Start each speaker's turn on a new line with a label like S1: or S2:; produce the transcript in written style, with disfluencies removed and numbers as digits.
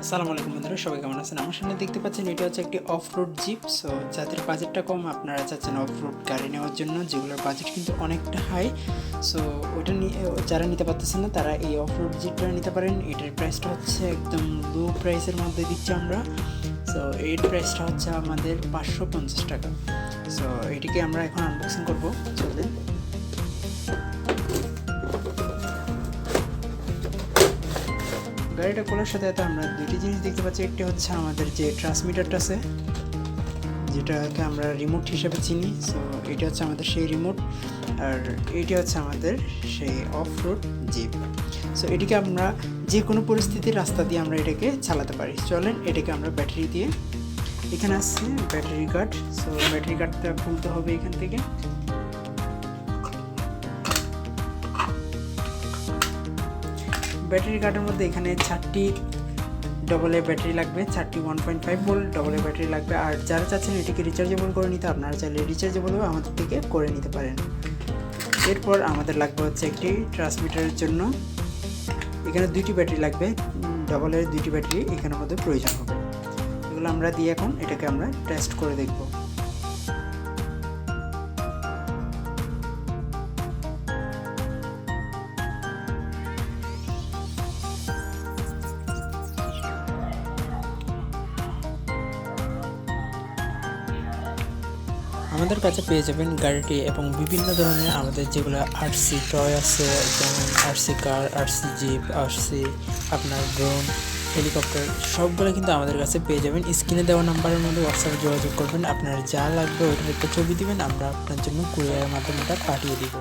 S1: আসসালামু আলাইকুম বন্ধুরা, সবাই কেমন আছেন? আমার সামনে দেখতে পাচ্ছেন এটা হচ্ছে একটি অফ রোড জিপ। সো যাদের বাজেটটা কম, আপনারা চাচ্ছেন অফ রোড গাড়ি নেওয়ার জন্য, যেগুলোর বাজেট কিন্তু অনেকটা হাই। সো ওটা নিয়ে যারা নিতে পারতেছেন না তারা এই অফ রোড জিপটা নিতে পারেন। এটার প্রাইসটা হচ্ছে একদম লো প্রাইসের মধ্যে দিচ্ছি আমরা। সো এর প্রাইসটা হচ্ছে আমাদের 550 টাকা। সো এটিকে আমরা এখন আনবক্সিং করবো, চলেন। গাড়িটা খোলার সাথে সাথে আমরা দুইটি জিনিস দেখতে পাচ্ছি। একটি হচ্ছে আমাদের যে ট্রান্সমিটারটা আছে, যেটাকে আমরা রিমোট হিসেবে চিনি। সো এটা হচ্ছে আমাদের সেই রিমোট, আর এইটা হচ্ছে আমাদের সেই অফ রোড জিপ। সো এটিকে আমরা যে কোনো পরিস্থিতির রাস্তা দিয়ে আমরা এটাকে চালাতে পারি। চলেন এটাকে আমরা ব্যাটারি দিয়ে, এখানে আসছে ব্যাটারি গার্ড। সো ব্যাটারি গার্ডটা খুলতে হবে এখান থেকে। ব্যাটারি গার্ডের মধ্যে এখানে 4টি ডবল এ ব্যাটারি লাগবে, 4টি 1.5 ভোল্ট ডবল এ ব্যাটারি লাগবে। আর যারা চাচ্ছেন এটিকে রিচার্জেবল করে নিতে, আপনারা চাইলে রিচার্জেবলও আমাদের থেকে করে নিতে পারেন। এরপর আমাদের লাগবে হচ্ছে একটি ট্রান্সমিটারের জন্য, এখানে 2টি ব্যাটারি লাগবে, ডবল এর 2টি ব্যাটারি এখানের মধ্যে প্রয়োজন হবে। এগুলো আমরা দিয়ে এখন এটাকে আমরা টেস্ট করে দেখব। আমাদের কাছে পেয়ে যাবেন গাড়িটি এবং বিভিন্ন ধরনের আমাদের যেগুলো আরসি টয় আছে, যেমন আরসি কার, আরসি জিপ, আরসি আপনার ড্রোন, হেলিকপ্টার, সবগুলো কিন্তু আমাদের কাছে পেয়ে যাবেন। স্ক্রিনে দেওয়া নাম্বারের মধ্যে হোয়াটসঅ্যাপে যোগাযোগ করবেন, আপনার যা লাগবে ওইটার একটা ছবি দিবেন, আমরা আপনার জন্য কুরিয়ারের মাধ্যমে এটা পাঠিয়ে দিব।